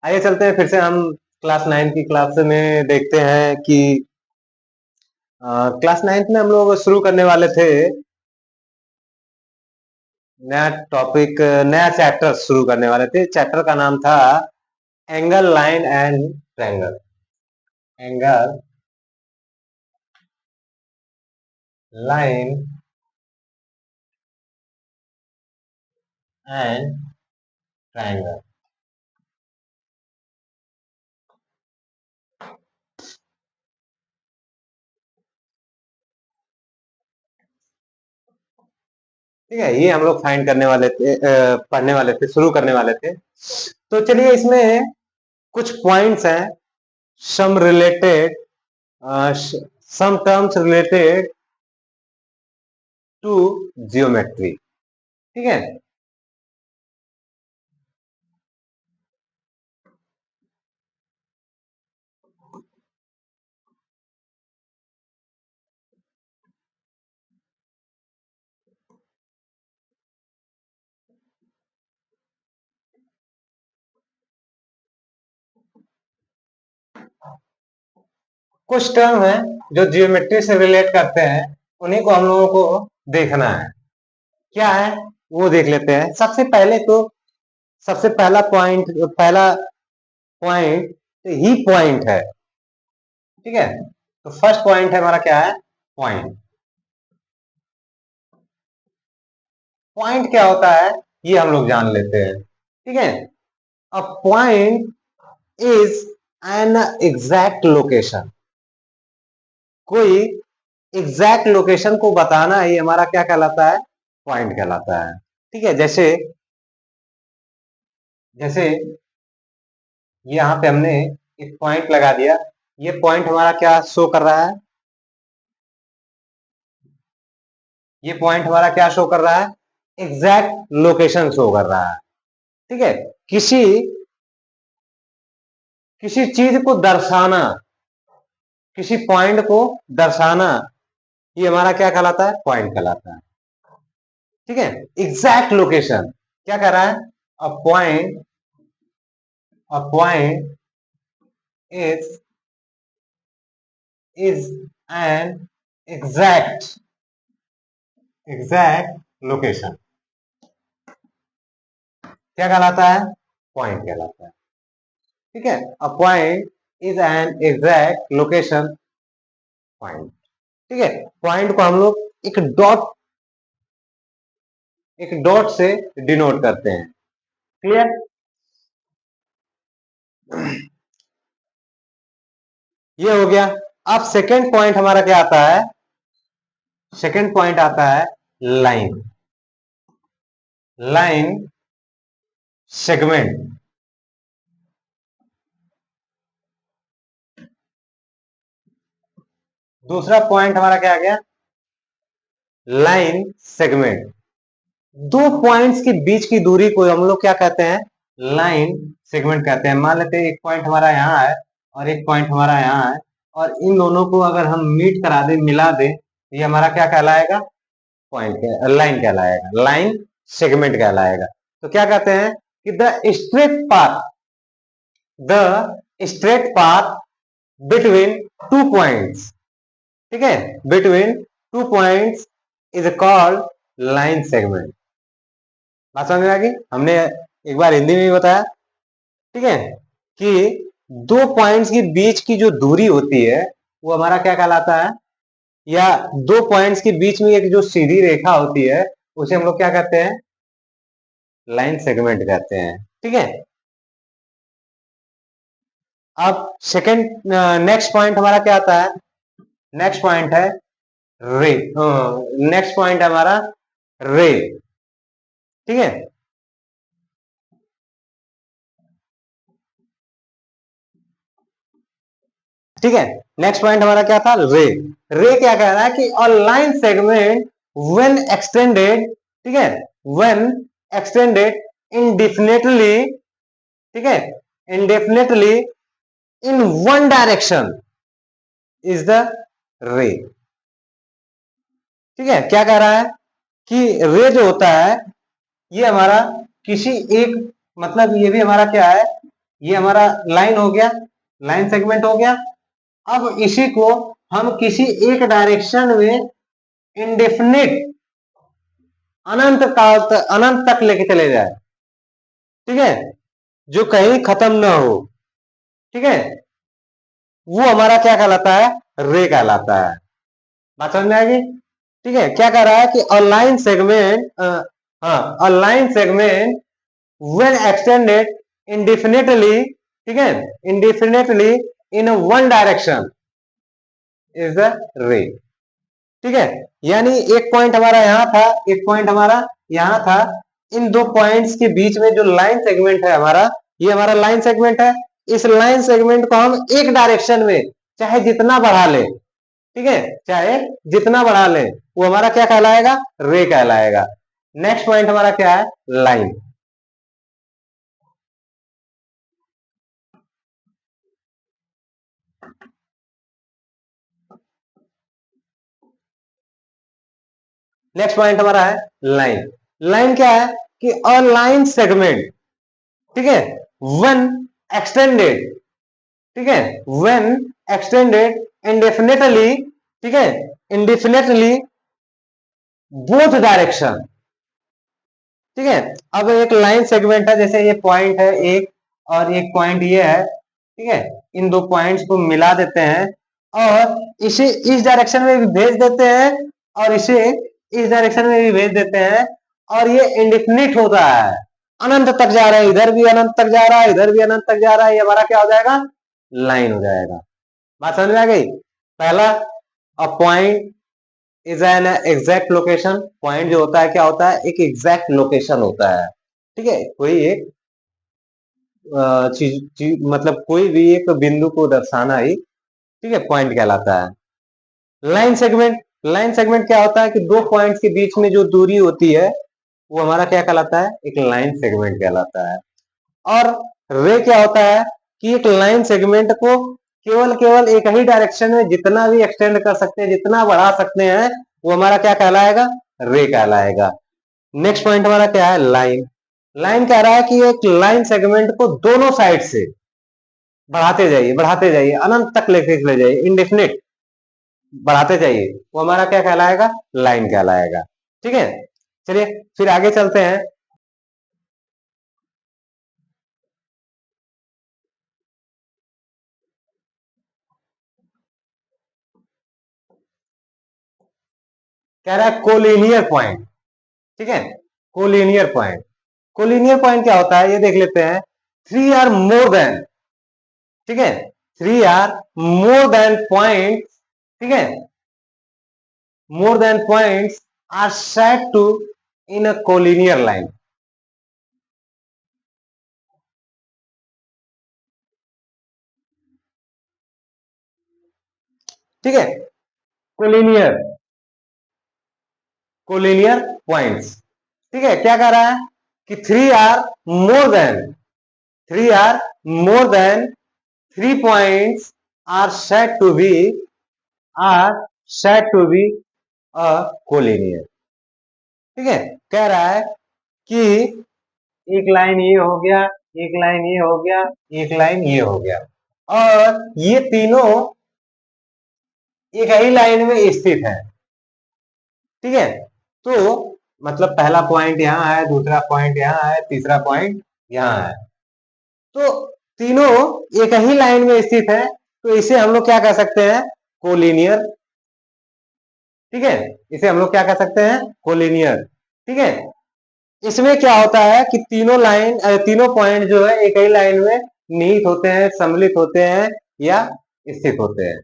आइए चलते हैं फिर से हम क्लास 9 की क्लास में देखते हैं कि क्लास 9 में हम लोग शुरू करने वाले थे नया टॉपिक, नया चैप्टर शुरू करने वाले थे। चैप्टर का नाम था angle, line and triangle. Angle, line and triangle. ठीक है, ये हम लोग फाइंड करने वाले थे, पढ़ने वाले थे, शुरू करने वाले थे। तो चलिए, इसमें कुछ पॉइंट्स हैं, some related, some terms related to geometry. ठीक है, कुछ टर्म है जो जियोमेट्री से रिलेट करते हैं, उन्हीं को हम लोगों को देखना है। क्या है वो देख लेते हैं। सबसे पहला पॉइंट ही पॉइंट है। ठीक है, तो फर्स्ट पॉइंट है हमारा, क्या है? पॉइंट। पॉइंट क्या होता है ये हम लोग जान लेते हैं। ठीक है, a point is an exact location. कोई एग्जैक्ट लोकेशन को बताना ही हमारा क्या कहलाता है? पॉइंट कहलाता है। ठीक है, जैसे जैसे यहाँ पे हमने एक पॉइंट लगा दिया। ये पॉइंट हमारा क्या शो कर रहा है? ये पॉइंट हमारा क्या शो कर रहा है? एग्जैक्ट लोकेशन शो कर रहा है। ठीक है, किसी किसी चीज को दर्शाना, किसी पॉइंट को दर्शाना, ये हमारा क्या कहलाता है? पॉइंट कहलाता है। ठीक है, एग्जैक्ट लोकेशन क्या कह रहा है? A point a point is is an exact location. क्या कहलाता है? पॉइंट कहलाता है। ठीक है, a point is an exact location, point. ठीक है, पॉइंट को हम लोग एक डॉट से डिनोट करते हैं। क्लियर? ये हो गया। अब सेकेंड पॉइंट हमारा क्या आता है? सेकेंड पॉइंट आता है लाइन। Line segment. दूसरा पॉइंट हमारा क्या आ गया? Line segment. दो पॉइंट्स के बीच की दूरी को हम लोग क्या कहते हैं? लाइन सेगमेंट कहते हैं। मान लेते हैं एक पॉइंट हमारा यहाँ है और एक पॉइंट हमारा यहाँ है, और इन दोनों को अगर हम मीट करा दें, मिला दें, तो ये हमारा क्या कहलाएगा? लाइन कहलाएगा, लाइन सेगमेंट कहलाएगा। तो क्या कहते हैं कि the straight path between two points. ठीक है, between two points is called line segment. बात समझ में आ गई? हमने एक बार हिंदी में भी बताया। ठीक है, कि दो पॉइंट्स के बीच की जो दूरी होती है वो हमारा क्या कहलाता है? या दो पॉइंट्स के बीच में एक जो सीधी रेखा होती है उसे हम लोग क्या कहते हैं? लाइन सेगमेंट कहते हैं। ठीक है, अब सेकंड नेक्स्ट पॉइंट हमारा क्या आता है? नेक्स्ट पॉइंट है रे। नेक्स्ट पॉइंट है हमारा रे। ठीक है, ठीक है, नेक्स्ट पॉइंट हमारा क्या था? रे। रे क्या कह रहा है कि a line segment when extended, ठीक है, व्हेन एक्सटेंडेड इंडेफिनेटली, ठीक है, indefinitely in one direction is the रे। ठीक है, क्या कह रहा है कि रे जो होता है ये हमारा किसी एक, मतलब ये भी हमारा क्या है? ये हमारा लाइन हो गया, लाइन सेगमेंट हो गया। अब इसी को हम किसी एक डायरेक्शन में इंडेफिनिट अनंत काल तक, अनंत तक लेके चले जाए, ठीक है, जो कहीं खत्म ना हो, ठीक है, वो हमारा क्या कहलाता है, रे कहलाता है। बात समझ में आएगी? ठीक है, क्या कह रहा है कि अ लाइन सेगमेंट, हाँ, a line segment when extended इंडेफिनिटली, ठीक है, इंडेफिनिटली in one direction is the रे। ठीक है, यानी एक पॉइंट हमारा यहां था, एक पॉइंट हमारा यहां था, इन दो पॉइंट्स के बीच में जो लाइन सेगमेंट है हमारा, ये हमारा लाइन सेगमेंट है। इस लाइन सेगमेंट को हम एक डायरेक्शन में चाहे जितना बढ़ा ले, ठीक है, चाहे जितना बढ़ा ले, वो हमारा क्या कहलाएगा, रे कहलाएगा। नेक्स्ट पॉइंट हमारा क्या है, लाइन। नेक्स्ट पॉइंट हमारा है लाइन। लाइन क्या है कि अ लाइन सेगमेंट, ठीक है, वन एक्सटेंडेड, ठीक है, व्हेन एक्सटेंडेड इंडेफिनेटली, ठीक है, इंडेफिनेटली बोथ डायरेक्शन, ठीक है। अब एक लाइन सेगमेंट है, जैसे ये पॉइंट है एक और एक पॉइंट ये है, ठीक है, इन दो पॉइंट्स को मिला देते हैं और इसे इस डायरेक्शन में भी भेज देते हैं और इसे इस डायरेक्शन में भी भेज देते हैं, और ये इंडेफिनिट होता है, अनंत तक जा रहा है, इधर भी अनंत तक जा रहा है, इधर भी अनंत तक जा रहा है, ये हमारा क्या हो जाएगा, लाइन हो जाएगा। बात समझ में आ गई? पहला, a point is an exact location. Point जो होता है क्या होता है, एक एग्जैक्ट लोकेशन होता है, ठीक है, कोई एक चीज मतलब कोई भी एक बिंदु को दर्शाना ही, ठीक है, पॉइंट कहलाता है। लाइन सेगमेंट, लाइन सेगमेंट क्या होता है कि दो पॉइंट्स के बीच में जो दूरी होती है वो हमारा क्या कहलाता है, एक लाइन सेगमेंट कहलाता है। और रे क्या होता है कि एक लाइन सेगमेंट को केवल केवल एक ही डायरेक्शन में जितना भी एक्सटेंड कर सकते हैं, जितना बढ़ा सकते हैं, वो हमारा क्या कहलाएगा, रे कहलाएगा। नेक्स्ट पॉइंट हमारा क्या है, लाइन। लाइन कह रहा है कि एक लाइन सेगमेंट को दोनों साइड से बढ़ाते जाइए, अनंत तक लेके चले जाइए, इंडेफिनिट बढ़ाते जाइए, वो हमारा क्या कहलाएगा, लाइन कहलाएगा। ठीक है, चलिए फिर आगे चलते हैं। कह रहा है कोलिनियर पॉइंट, ठीक है, कोलिनियर पॉइंट। कोलिनियर पॉइंट क्या होता है ये देख लेते हैं। थ्री आर मोर देन, ठीक है, three or more than point, ठीक है, more than points are set to in a collinear line. ठीक है, कोलिनियर, कोलिनियर पॉइंट्स, ठीक है, क्या कह रहा है कि three or more than, three or more than three points are set to be, are set to be a collinear. ठीक है, कह रहा है कि एक लाइन ये हो गया, एक लाइन ये हो गया, एक लाइन ये हो गया, और ये तीनों एक ही लाइन में स्थित है। ठीक है, तो मतलब पहला पॉइंट यहां है, दूसरा पॉइंट यहां है, तीसरा पॉइंट यहां है, तो तीनों एक ही लाइन में स्थित है, तो इसे हम लोग क्या कह सकते हैं, कोलिनियर। ठीक है, इसे हम लोग क्या कह सकते हैं, कोलिनियर। ठीक है, इसमें क्या होता है कि तीनों लाइन, तीनों पॉइंट जो है एक ही लाइन में निहित होते हैं, सम्मिलित होते हैं या स्थित होते हैं।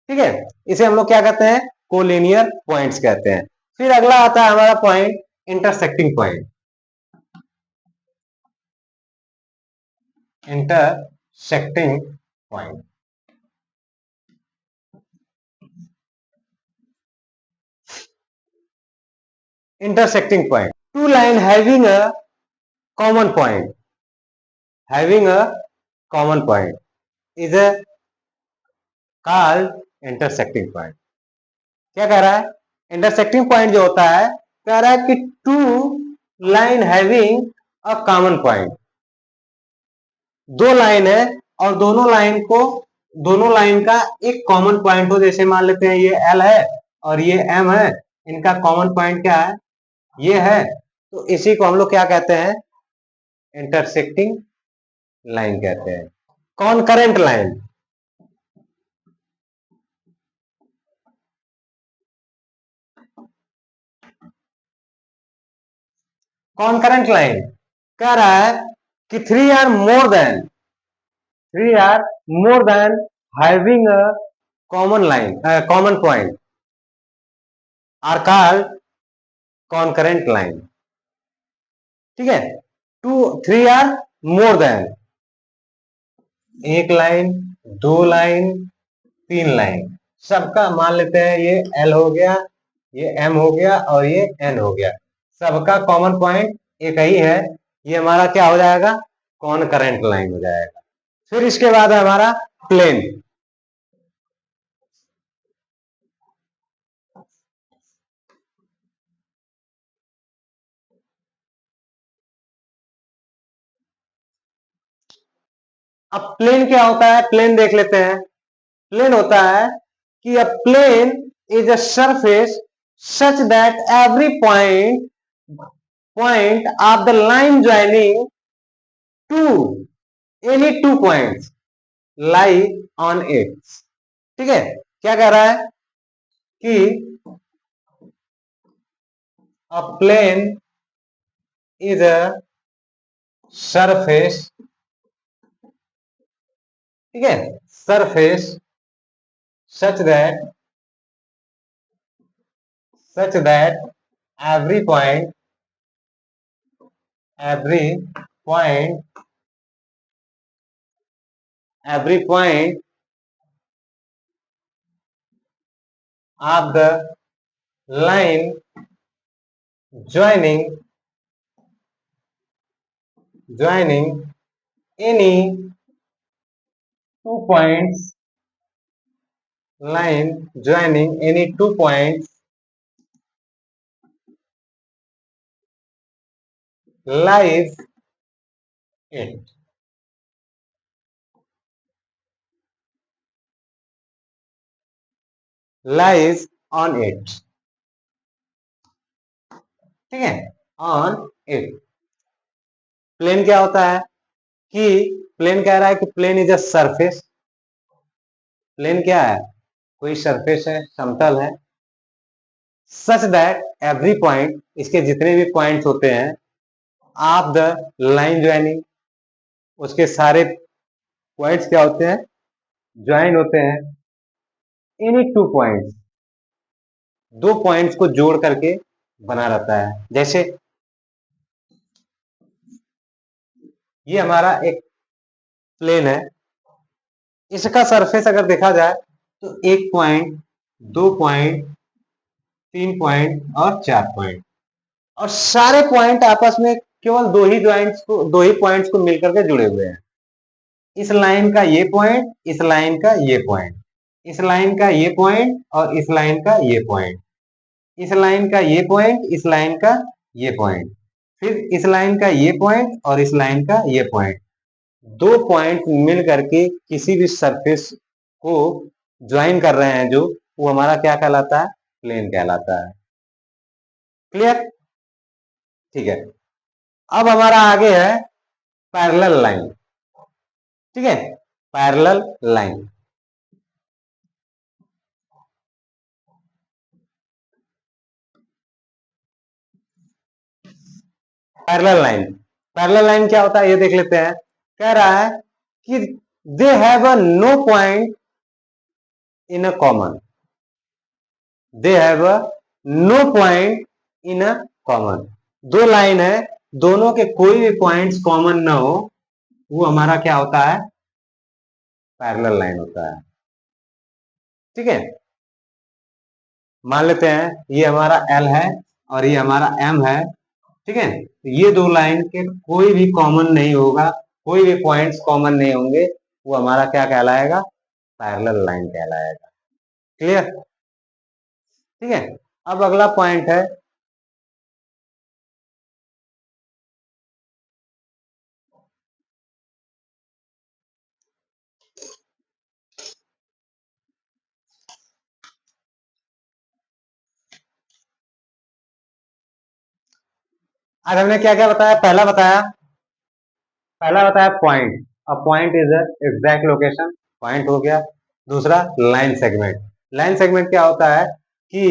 ठीक है, इसे हम लोग क्या कहते हैं, कोलिनियर पॉइंट्स कहते हैं। फिर अगला आता है हमारा point, intersecting point. Intersecting point, intersecting point, two line having a common point, having a common point is a called intersecting point. क्या कह रहा है, इंटरसेक्टिंग पॉइंट जो होता है, कह रहा है कि two line having a common point, दो लाइन है और दोनों लाइन का एक कॉमन पॉइंट हो, जैसे मान लेते हैं ये एल है और ये एम है, इनका कॉमन पॉइंट क्या है, ये है, तो इसी को हम लोग क्या कहते हैं, इंटरसेक्टिंग लाइन कहते हैं, कॉनकरेंट लाइन। कॉनकरेंट लाइन कह रहा है कि three or more than having a common point are called concurrent line. ठीक है, थ्री आर मोर देन, एक लाइन, दो लाइन, तीन लाइन, सबका मान लेते हैं ये एल हो गया, ये एम हो गया और ये एन हो गया, सबका कॉमन पॉइंट एक ही है, ये हमारा क्या हो जाएगा, कॉनकरेंट लाइन हो जाएगा। फिर इसके बाद है हमारा प्लेन। अब प्लेन क्या होता है, प्लेन देख लेते हैं। प्लेन होता है कि a plane is a surface such that every point of the line joining to any two points lie on it. ठीक है, क्या कह रहा है कि a plane is a surface, ठीक है, surface such that every point every point every point of the line joining any two points line joining any two points lies it, lies on it। ठीक है, on it. Plane क्या होता है कि plane कह रहा है कि plane is a surface, plane क्या है, कोई सरफेस है, समतल है, सच दैट एवरी पॉइंट, इसके जितने भी पॉइंट्स होते हैं, ऑफ द लाइन ज्वाइनिंग, उसके सारे पॉइंट्स क्या होते हैं, ज्वाइन होते हैं, एनी टू पॉइंट्स, दो पॉइंट्स को जोड़ करके बना रहता है। जैसे ये हमारा एक प्लेन है, इसका सरफेस अगर देखा जाए तो एक पॉइंट, दो पॉइंट, तीन पॉइंट और चार पॉइंट, और सारे पॉइंट आपस में केवल दो ही पॉइंट्स को मिलकर के जुड़े हुए हैं। इस लाइन का ये पॉइंट, इस लाइन का ये पॉइंट, इस लाइन का ये पॉइंट और इस लाइन का ये पॉइंट, इस लाइन का ये पॉइंट, इस लाइन का ये पॉइंट, फिर इस लाइन का ये पॉइंट और इस लाइन का ये पॉइंट, दो पॉइंट मिल करके किसी भी सरफेस को ज्वाइन कर रहे हैं जो, वो हमारा क्या कहलाता है, प्लेन कहलाता है। क्लियर? ठीक है, अब हमारा आगे है पैरेलल लाइन। ठीक है, पैरेलल लाइन। पैरेलल लाइन क्या होता है ये देख लेते हैं। कह रहा है कि they have a no point in a common, they have a no point in a common, दो लाइन है, दोनों के कोई भी पॉइंट्स कॉमन ना हो, वो हमारा क्या होता है, पैरेलल लाइन होता है। ठीक है, मान लेते हैं ये हमारा एल है और ये हमारा एम है। ठीक है, तो ये दो लाइन के कोई भी कॉमन नहीं होगा, कोई भी पॉइंट्स कॉमन नहीं होंगे, वो हमारा क्या कहलाएगा, पैरेलल लाइन कहलाएगा। क्लियर? ठीक है, अब अगला पॉइंट है आज हमने क्या क्या बताया? पहला बताया point. A point is exact location, point हो गया। दूसरा लाइन सेगमेंट। लाइन सेगमेंट क्या होता है कि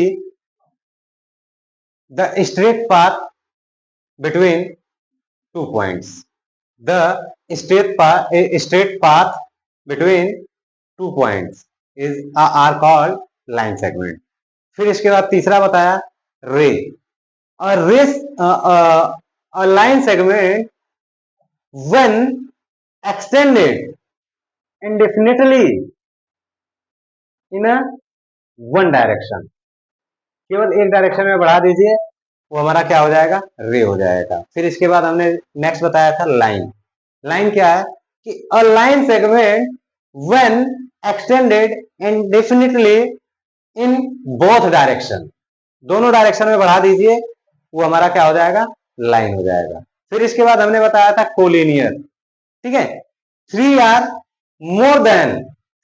the straight path between two points, the straight path between two points is are called line segment. फिर इसके बाद तीसरा बताया रे। और rays a line segment when extended indefinitely in a one direction, केवल एक डायरेक्शन में बढ़ा दीजिए, वो हमारा क्या हो जाएगा? रे हो जाएगा। फिर इसके बाद हमने नेक्स्ट बताया था लाइन। लाइन क्या है कि a line segment when extended इंडेफिनिटली in both direction, दोनों डायरेक्शन में बढ़ा दीजिए, वो हमारा क्या हो जाएगा? लाइन हो जाएगा। फिर इसके बाद हमने बताया था कोलिनियर। ठीक है, 3 or more than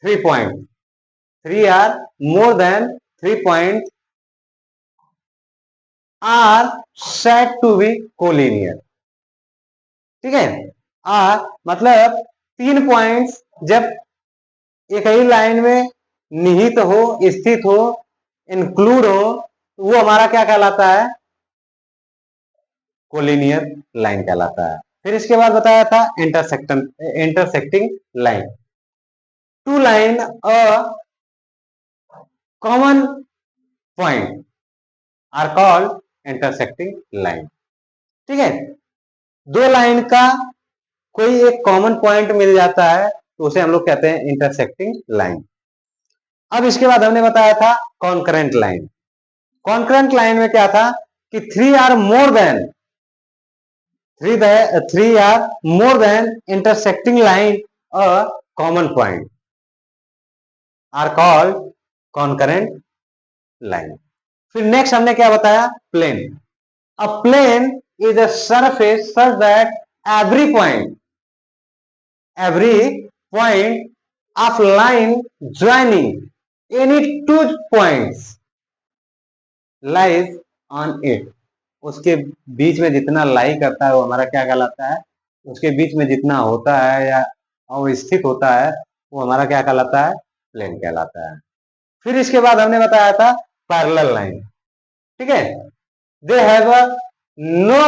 3 point, 3 or more than 3 point are said to be collinear. ठीक है, आर मतलब 3 पॉइंट्स जब एक ही लाइन में निहित हो, स्थित हो, इंक्लूड हो, तो वो हमारा क्या कहलाता है? कोलिनियर लाइन कहलाता है। फिर इसके बाद बताया था intersecting line. Two line a common point are called intersecting line. ठीक है, दो लाइन का कोई एक कॉमन पॉइंट मिल जाता है तो उसे हम लोग कहते हैं इंटरसेक्टिंग लाइन। अब इसके बाद हमने बताया था कॉन्करेंट लाइन। कॉन्करेंट लाइन में क्या था कि 3 or more than 3 are more than intersecting line a common point are called concurrent line। फिर नेक्स्ट हमने क्या बताया? Plane. A plane is a surface such that every point of line joining any two points lies on it, उसके बीच में जितना लाई करता है वो हमारा क्या कहलाता है? उसके बीच में जितना होता है या वो स्थित होता है वो हमारा क्या कहलाता है? प्लेन कहलाता है। फिर इसके बाद हमने बताया था पैरेलल लाइन। ठीक है, they have a no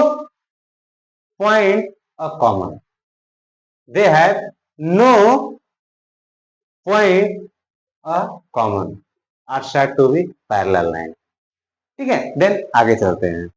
point a common, they have no point a common are said to be parallel line. ठीक है, देन आगे चलते हैं।